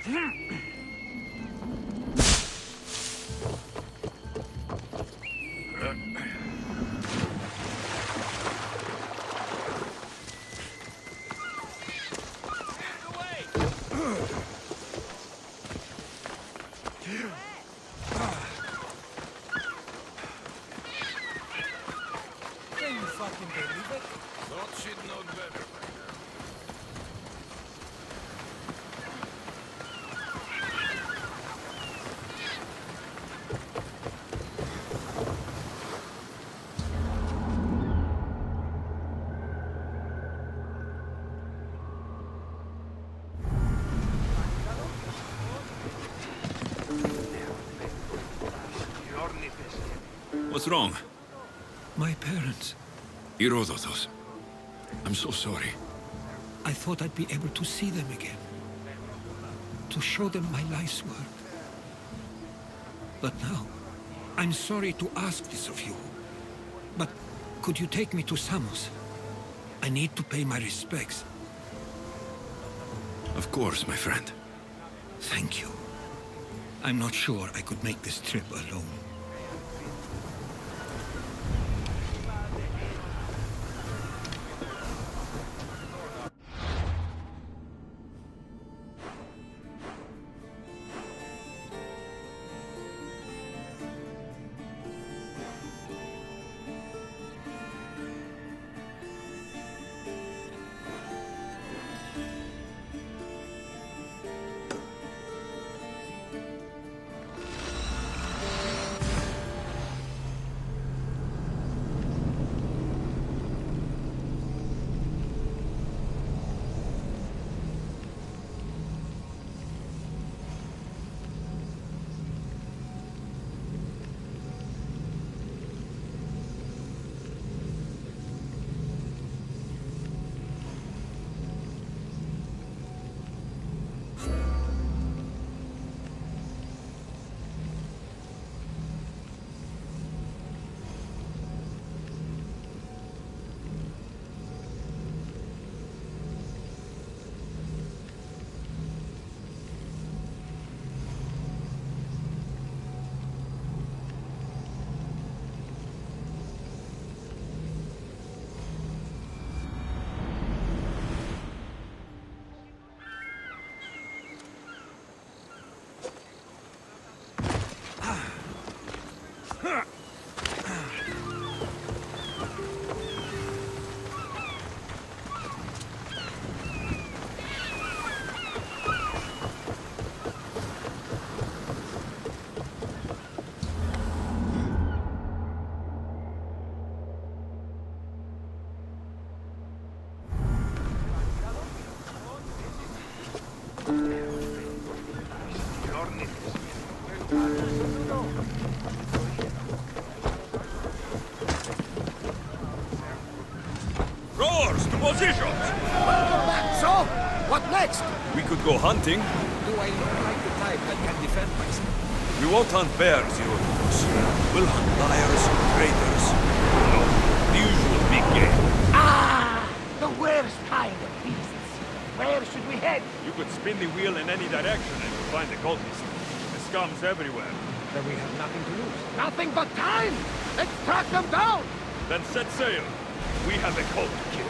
Can you fucking believe it? Thought she'd known better by now. What's wrong? My parents. Herodotos. I'm so sorry. I thought I'd be able to see them again. To show them my life's work. But now, I'm sorry to ask this of you. But could you take me to Samos? I need to pay my respects. Of course, my friend. Thank you. I'm not sure I could make this trip alone. Rowers, to positions! Welcome back, so? What next? We could go hunting. Do I look like the type that can defend myself? We won't hunt bears, Herodotus. We'll hunt liars, traitors. No, the usual big game. Ah! The worst kind of beasts. Where should we head? You could spin the wheel in any direction and you'll find the cultists. The scum's everywhere. Then we have nothing to lose. Nothing but time! Let's track them down! Then set sail. We have a cult to kill.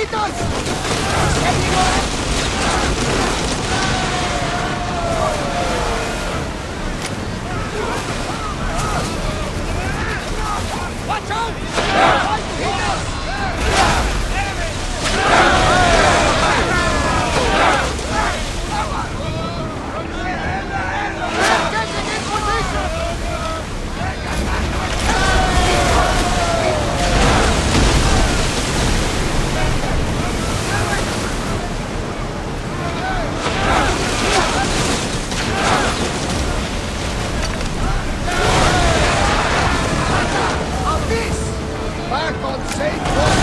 hitos! Standing on! Watch out! Try to hit us! Getting in position! Of this! Back on safe ground!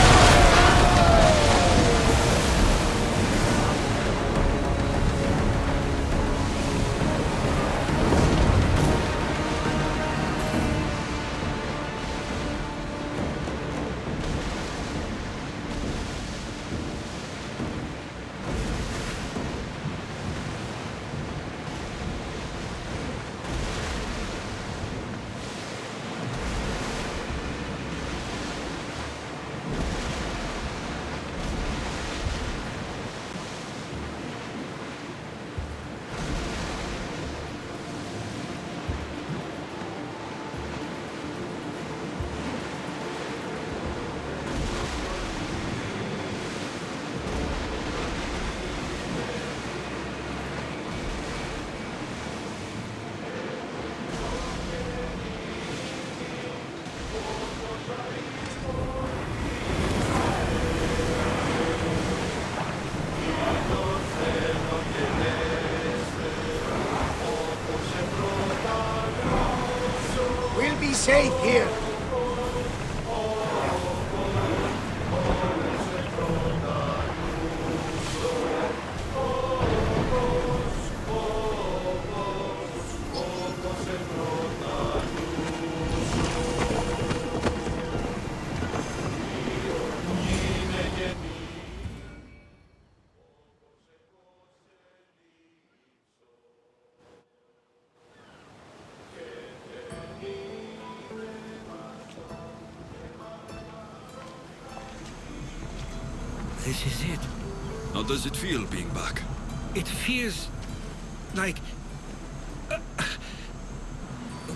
We'll be safe here. This is it. How does it feel being back? It feels like...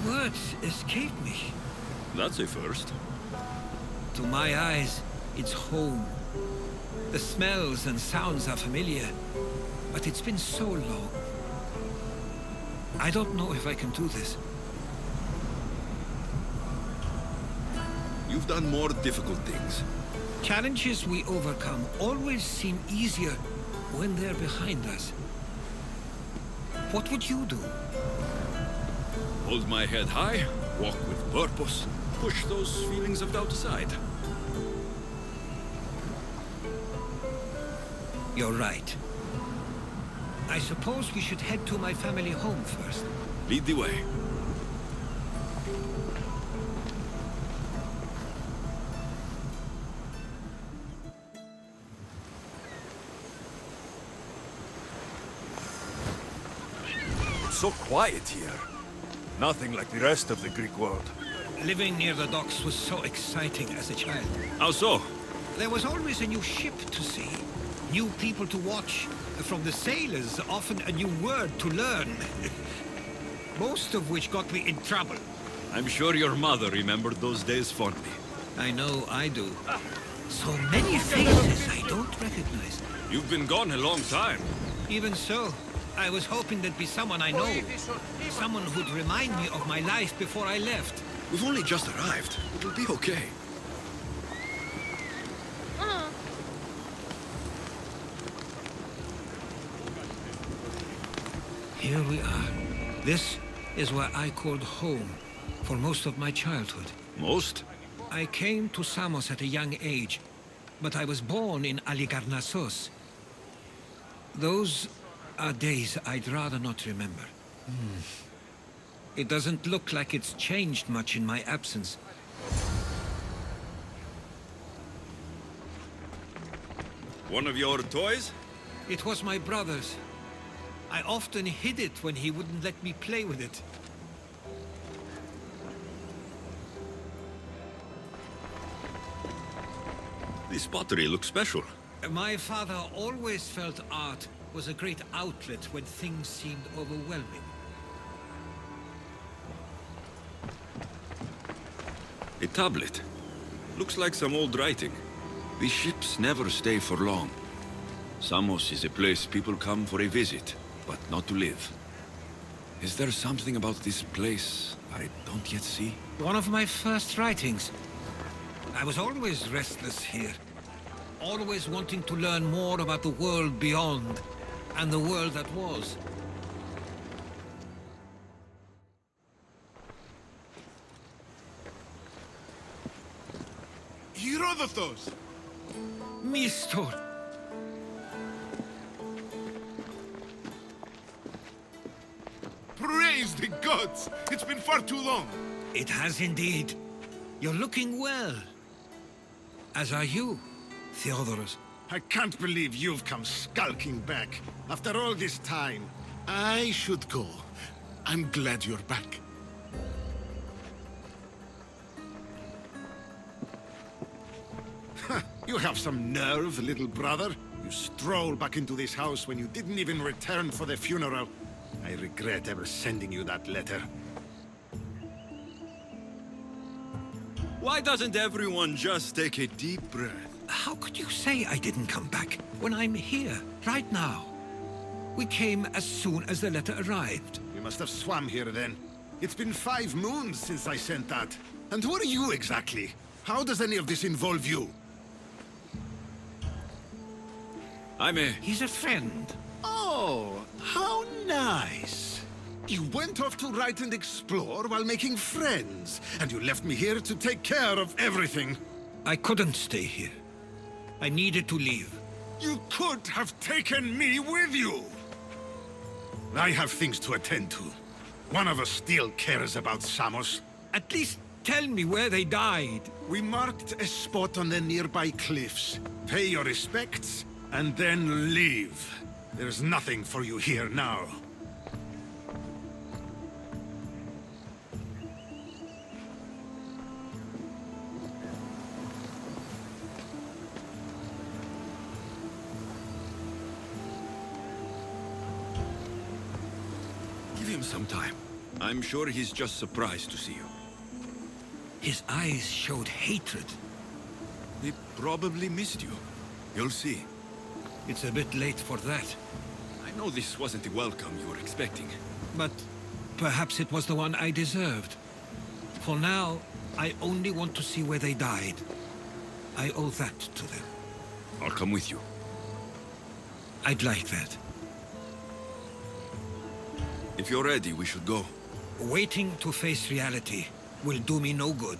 words escape me. That's a first. To my eyes, it's home. The smells and sounds are familiar, but it's been so long. I don't know if I can do this. You've done more difficult things. Challenges we overcome always seem easier when they're behind us. What would you do? Hold my head high, walk with purpose, push those feelings of doubt aside. You're right. I suppose we should head to my family home first. Lead the way. It's so quiet here. Nothing like the rest of the Greek world. Living near the docks was so exciting as a child. How so? There was always a new ship to see, new people to watch. From the sailors, often a new word to learn. Most of which got me in trouble. I'm sure your mother remembered those days fondly. I know I do. So many faces I don't recognize. You've been gone a long time. Even so, I was hoping there'd be someone I know. Someone who'd remind me of my life before I left. We've only just arrived. It'll be okay. Here we are. This is where I called home for most of my childhood. Most? I came to Samos at a young age, but I was born in Aligarnassos. Those are days I'd rather not remember. It doesn't look like it's changed much in my absence. One of your toys? It was my brother's. I often hid it when he wouldn't let me play with it. This pottery looks special. My father always felt art was a great outlet when things seemed overwhelming. A tablet. Looks like some old writing. These ships never stay for long. Samos is a place people come for a visit, but not to live. Is there something about this place I don't yet see? One of my first writings. I was always restless here. Always wanting to learn more about the world beyond, and the world that was. Herodotus! Mistor! Praise the gods! It's been far too long! It has indeed. You're looking well. As are you, Theodorus. I can't believe you've come skulking back. After all this time, I should go. I'm glad you're back. You have some nerve, little brother. You stroll back into this house when you didn't even return for the funeral. I regret ever sending you that letter. Why doesn't everyone just take a deep breath? How could you say I didn't come back when I'm here, right now? We came as soon as the letter arrived. You must have swam here then. It's been 5 moons since I sent that. And who are you exactly? How does any of this involve you? He's a friend. Oh, how nice. You went off to write and explore while making friends, and you left me here to take care of everything. I couldn't stay here. I needed to leave. You could have taken me with you! I have things to attend to. One of us still cares about Samos. At least tell me where they died. We marked a spot on the nearby cliffs. Pay your respects, and then leave. There's nothing for you here now. Give him some time. I'm sure he's just surprised to see you. His eyes showed hatred. He probably missed you. You'll see. It's a bit late for that. I know this wasn't the welcome you were expecting. But perhaps it was the one I deserved. For now, I only want to see where they died. I owe that to them. I'll come with you. I'd like that. If you're ready, we should go. Waiting to face reality will do me no good.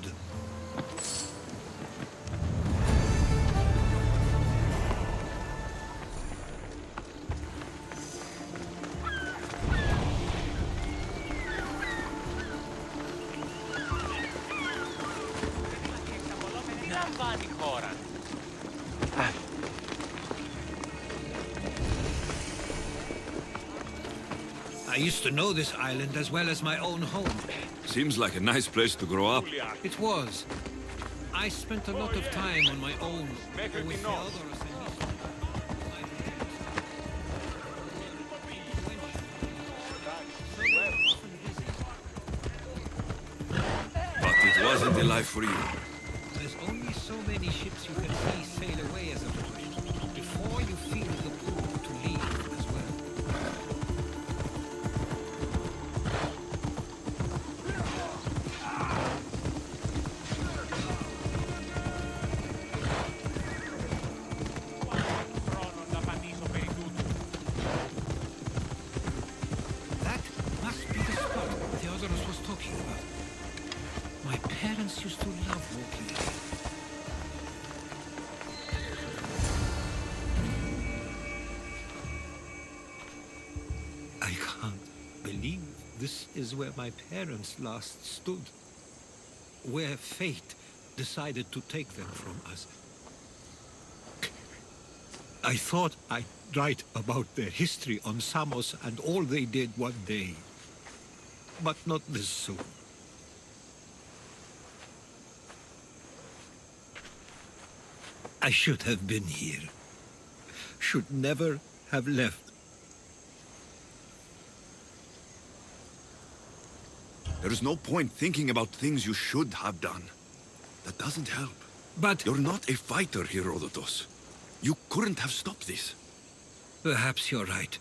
I used to know this island as well as my own home. Seems like a nice place to grow up. It was. I spent a lot of time on my own with Theodorus But it wasn't a life for you. There's only so many ships you can see sail away as a tourist before you feel the pull to leave as well. That must be the spot Theodorus was talking about. My parents used to love walking here. I can't believe this is where my parents last stood. Where fate decided to take them from us. I thought I'd write about their history on Samos and all they did one day. But not this soon. I should have been here, should never have left. There is no point thinking about things you should have done. That doesn't help. But You're not a fighter, Herodotus. You couldn't have stopped this. perhaps you're right.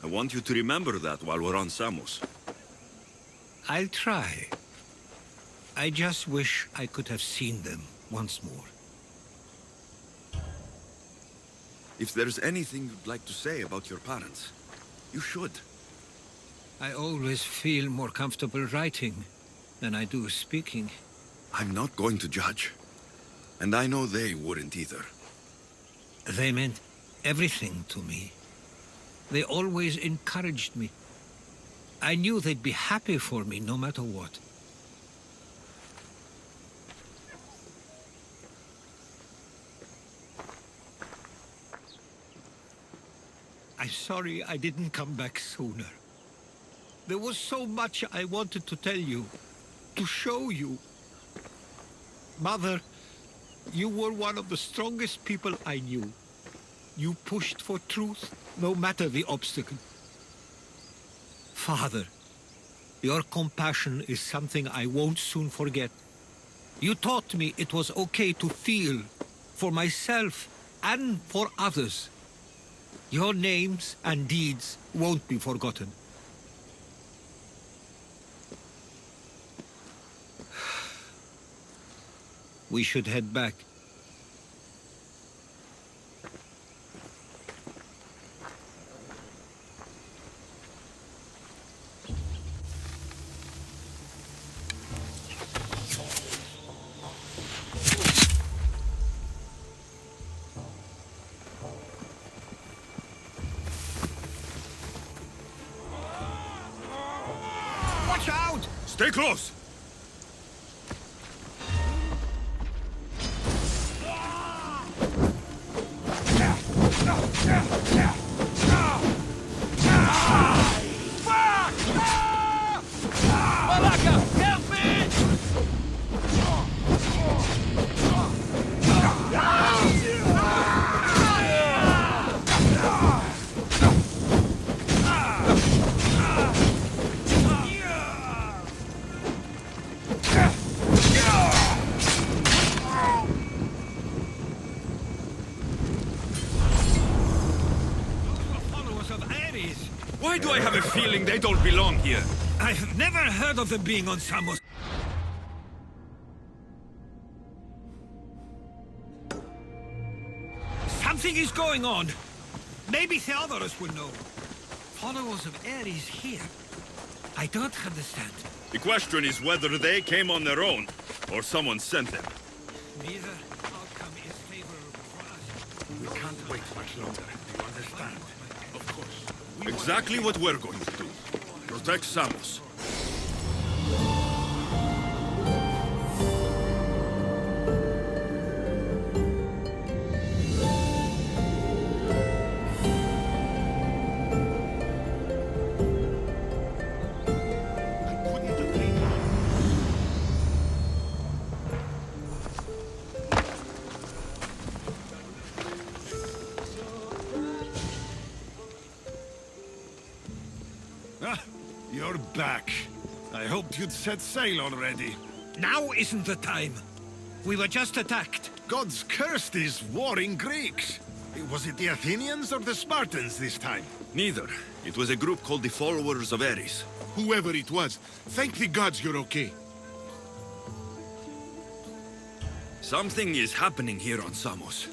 I want you to remember that while we're on Samos. I'll try. I just wish I could have seen them once more. If there's anything you'd like to say about your parents, you should. I always feel more comfortable writing than I do speaking. I'm not going to judge. And I know they wouldn't either. They meant everything to me. They always encouraged me. I knew they'd be happy for me no matter what. I'm sorry I didn't come back sooner. There was so much I wanted to tell you, to show you. Mother, you were one of the strongest people I knew. You pushed for truth, no matter the obstacle. Father, your compassion is something I won't soon forget. You taught me it was okay to feel, for myself and for others. Your names and deeds won't be forgotten. We should head back. Watch out! Stay close! Malaka, help me! Followers of Ares. Why do I have a feeling they don't belong here? I've never heard of them being on Samos. Something is going on. Maybe Theodorus will know. Followers of Ares here. I don't understand. The question is whether they came on their own, or someone sent them. Neither outcome is favorable for us. We can't wait much longer. Do you understand? Of course. Exactly what we're going to do. Protect Samos. Ah, you're back. I hoped you'd set sail already. Now isn't the time. We were just attacked. Gods cursed these warring Greeks. Was it the Athenians or the Spartans this time? Neither. It was a group called the Followers of Ares. Whoever it was, thank the gods you're okay. Something is happening here on Samos.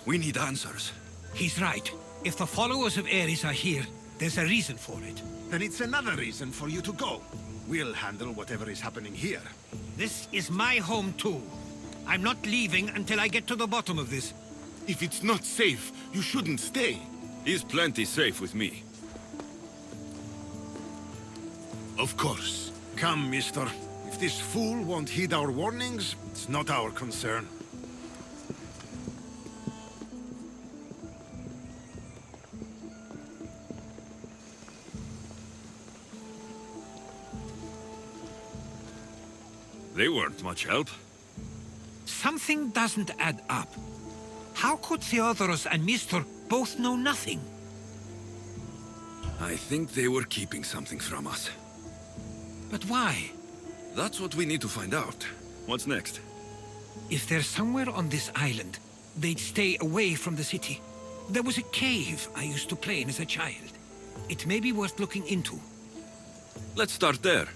We need answers. He's right. If the followers of Ares are here, there's a reason for it. Then it's another reason for you to go. We'll handle whatever is happening here. This is my home too. I'm not leaving until I get to the bottom of this. If it's not safe, you shouldn't stay. He's plenty safe with me. Of course. Come, mister. If this fool won't heed our warnings, it's not our concern. They weren't much help. Something doesn't add up. How could Theodorus and Mistor both know nothing? I think they were keeping something from us. But why? That's what we need to find out. What's next? If they're somewhere on this island, they'd stay away from the city. There was a cave I used to play in as a child. It may be worth looking into. Let's start there.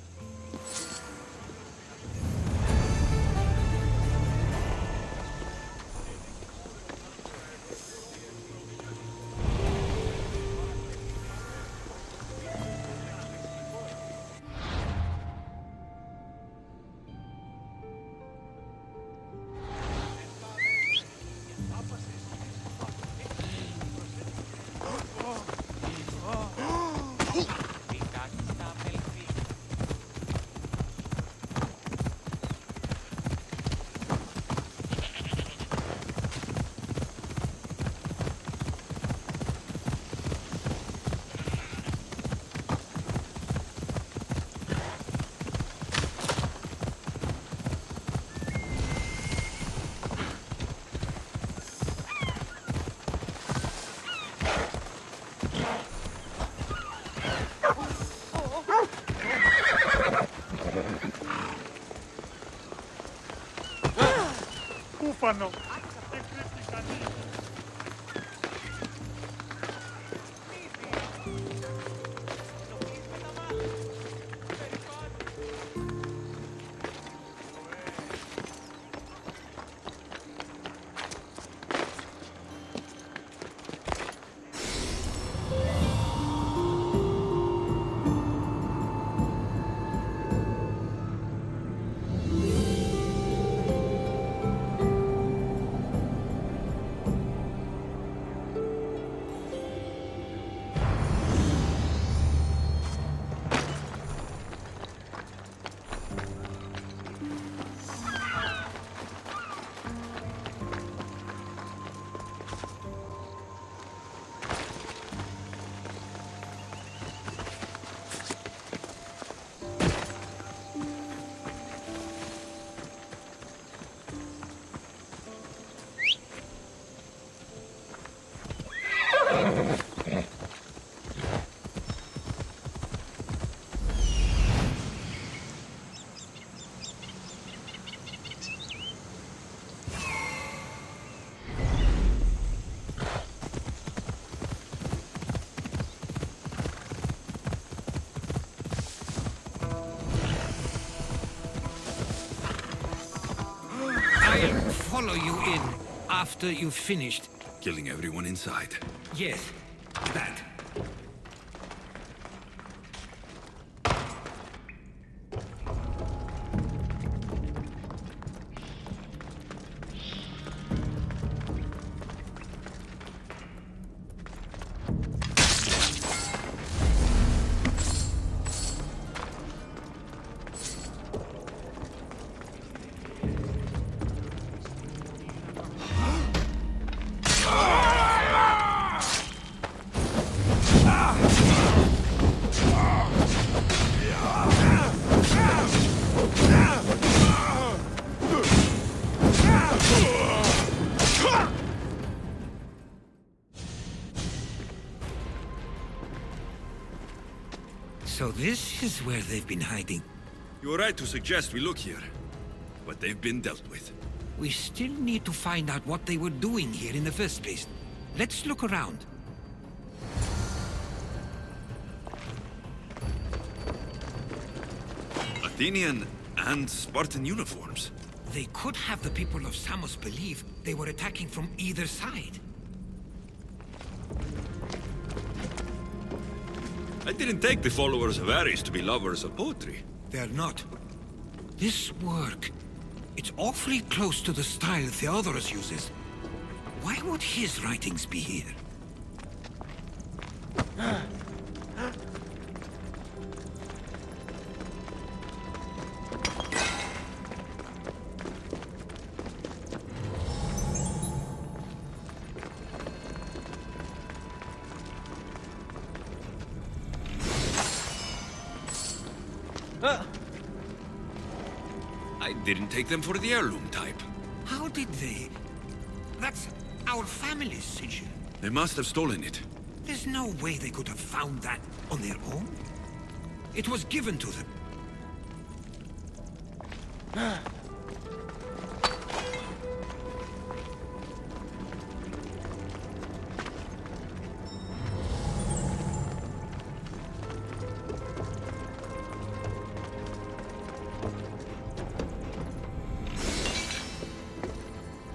Bufano. I'll follow you in after you've finished. Killing everyone inside. Yes, that. So this is where they've been hiding. You were right to suggest we look here. But they've been dealt with. We still need to find out what they were doing here in the first place. Let's look around. Athenian and Spartan uniforms. They could have the people of Samos believe they were attacking from either side. I didn't take the followers of Ares to be lovers of poetry. They're not. This work, it's awfully close to the style Theodorus uses. Why would his writings be here? I didn't take them for the heirloom type. How did they? That's our family's sigil. They must have stolen it. There's no way they could have found that on their own. It was given to them.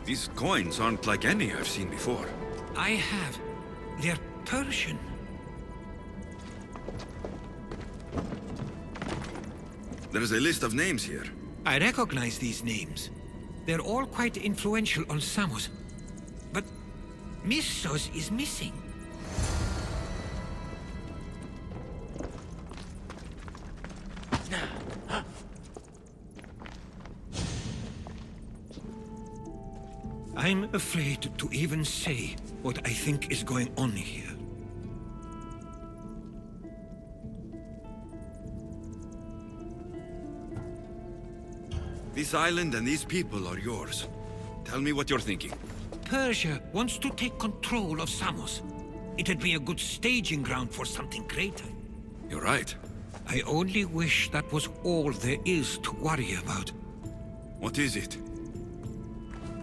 These coins aren't like any I've seen before. I have. They're Persian. There's a list of names here. I recognize these names. They're all quite influential on Samos. But Missos is missing. I'm afraid to even say what I think is going on here. This island and these people are yours. Tell me what you're thinking. Persia wants to take control of Samos. It'd be a good staging ground for something greater. You're right. I only wish that was all there is to worry about. What is it?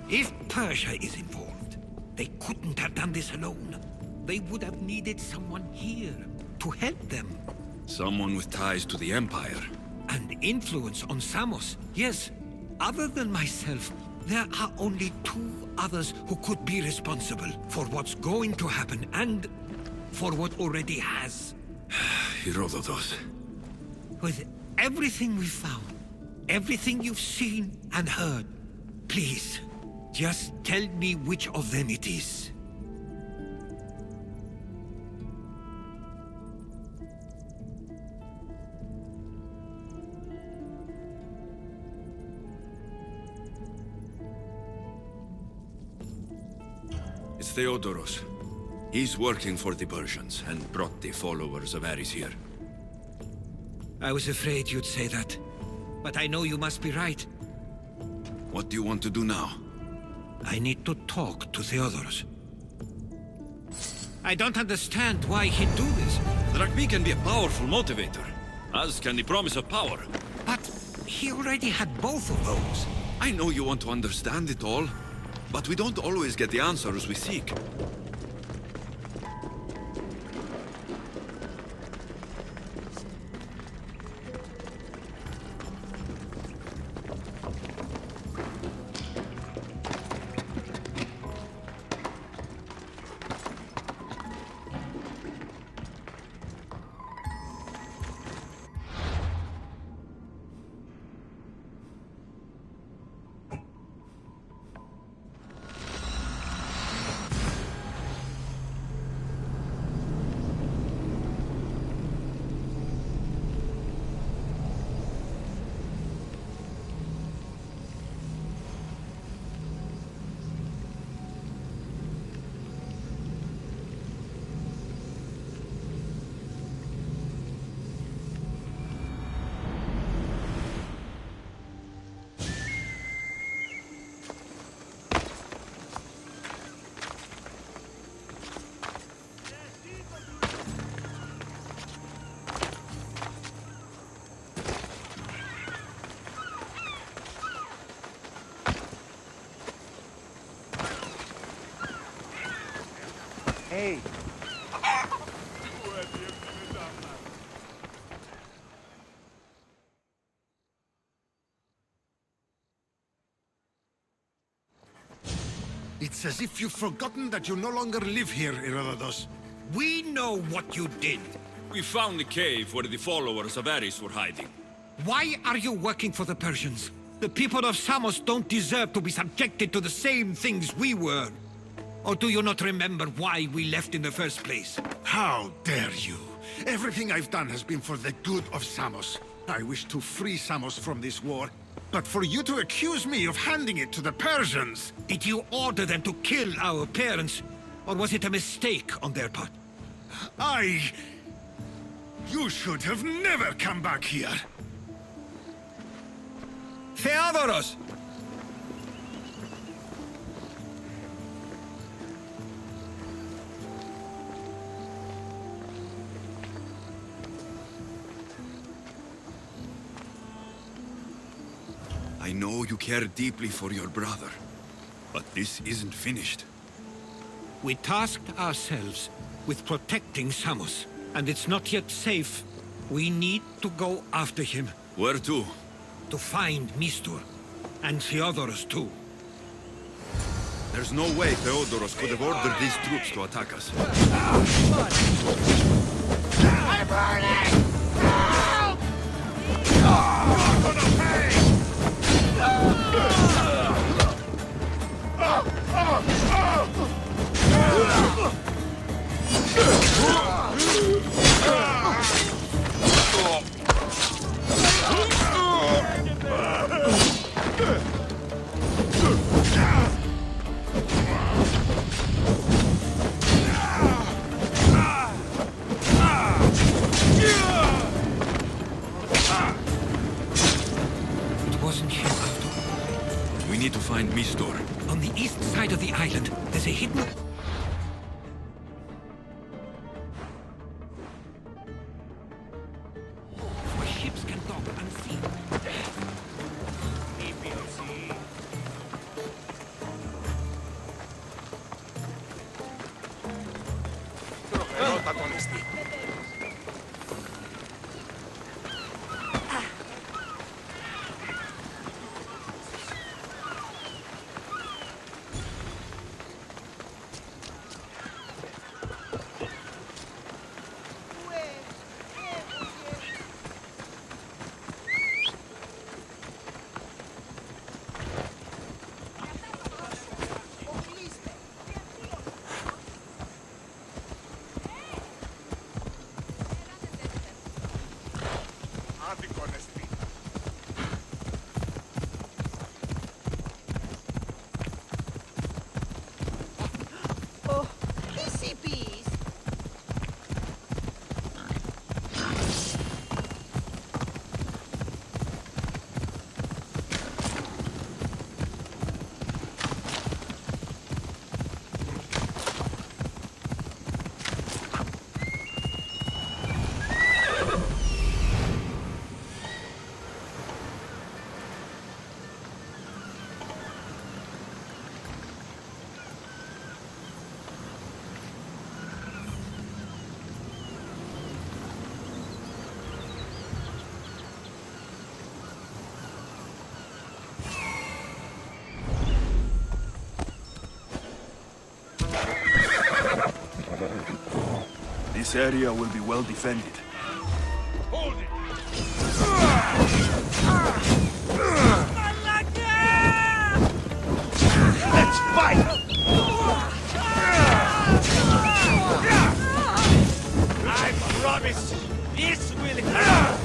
If Persia is involved, they couldn't have done this alone. They would have needed someone here to help them. Someone with ties to the Empire. And influence on Samos, yes. Other than myself, there are only two others who could be responsible for what's going to happen and for what already has. Herodotus. With everything we've found, everything you've seen and heard, please, just tell me which of them it is. It's Theodoros. He's working for the Persians and brought the followers of Ares here. I was afraid you'd say that, but I know you must be right. What do you want to do now? I need to talk to Theodoros. I don't understand why he'd do this. The Rakmi can be a powerful motivator, as can the promise of power. But he already had both of those. I know you want to understand it all, but we don't always get the answers we seek. Hey, It's as if you've forgotten that you no longer live here, Herodotus. We know what you did. We found the cave where the followers of Ares were hiding. Why are you working for the Persians? The people of Samos don't deserve to be subjected to the same things we were. Or do you not remember why we left in the first place? How dare you? Everything I've done has been for the good of Samos. I wish to free Samos from this war. But for you to accuse me of handing it to the Persians... Did you order them to kill our parents? Or was it a mistake on their part? You should have never come back here. Theodoros! I know you care deeply for your brother, but this isn't finished. We tasked ourselves with protecting Samos, and it's not yet safe. We need to go after him. Where to? To find Mistur. And Theodoros too. There's no way Theodoros could have ordered these troops to attack us. I'm burning! Help! You're gonna pay! It wasn't him after all. We need to find Mistor. On the east side of the island, there's a hidden... where ships can dock unseen. Oh, easy peas. This area will be well defended. Let's fight! I promise this will help!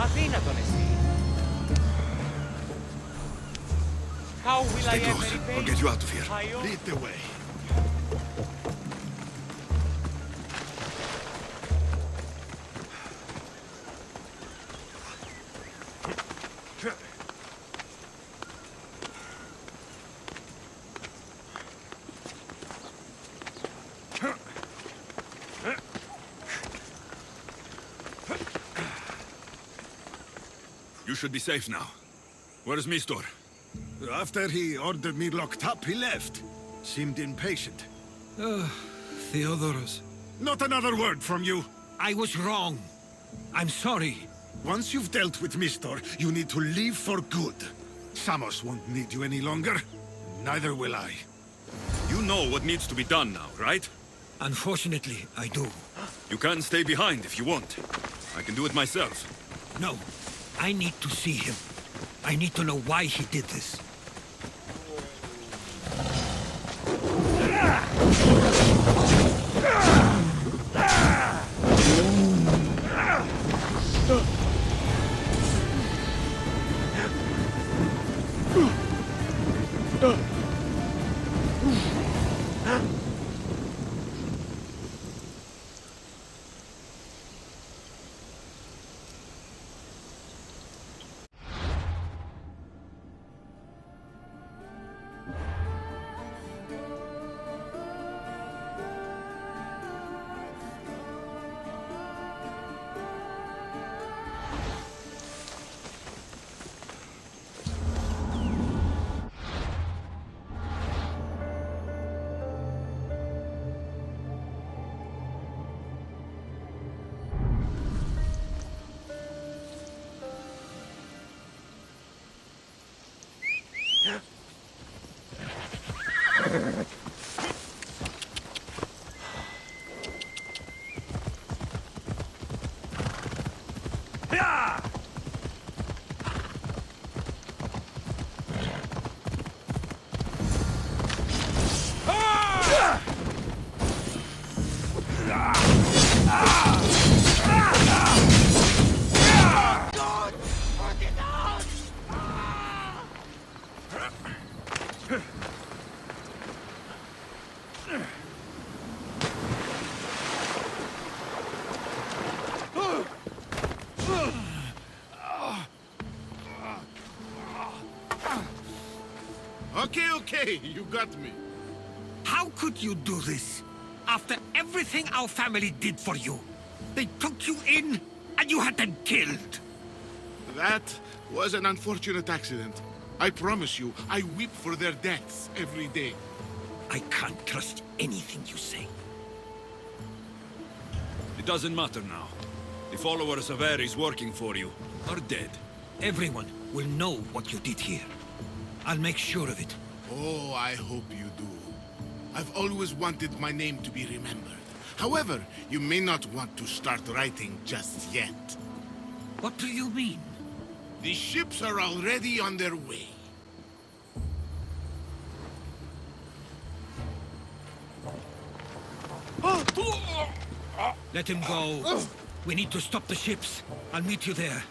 Αδύνατον εσύ. How will Stay I ever close. repay I'll get you out of here. my own? Lead the way. You should be safe now. Where's Mistor? After he ordered me locked up, he left. Seemed impatient. Theodoros. Not another word from you. I was wrong. I'm sorry. Once you've dealt with Mistor, you need to leave for good. Samos won't need you any longer. Neither will I. You know what needs to be done now, right? Unfortunately, I do. You can stay behind if you want. I can do it myself. No, I need to see him. I need to know why he did this. Okay, you got me. How could you do this? After everything our family did for you. They took you in, and you had them killed. That was an unfortunate accident. I promise you, I weep for their deaths every day. I can't trust anything you say. It doesn't matter now. The followers of Ares working for you are dead. Everyone will know what you did here. I'll make sure of it. Oh, I hope you do. I've always wanted my name to be remembered. However, you may not want to start writing just yet. What do you mean? The ships are already on their way. Let him go. We need to stop the ships. I'll meet you there.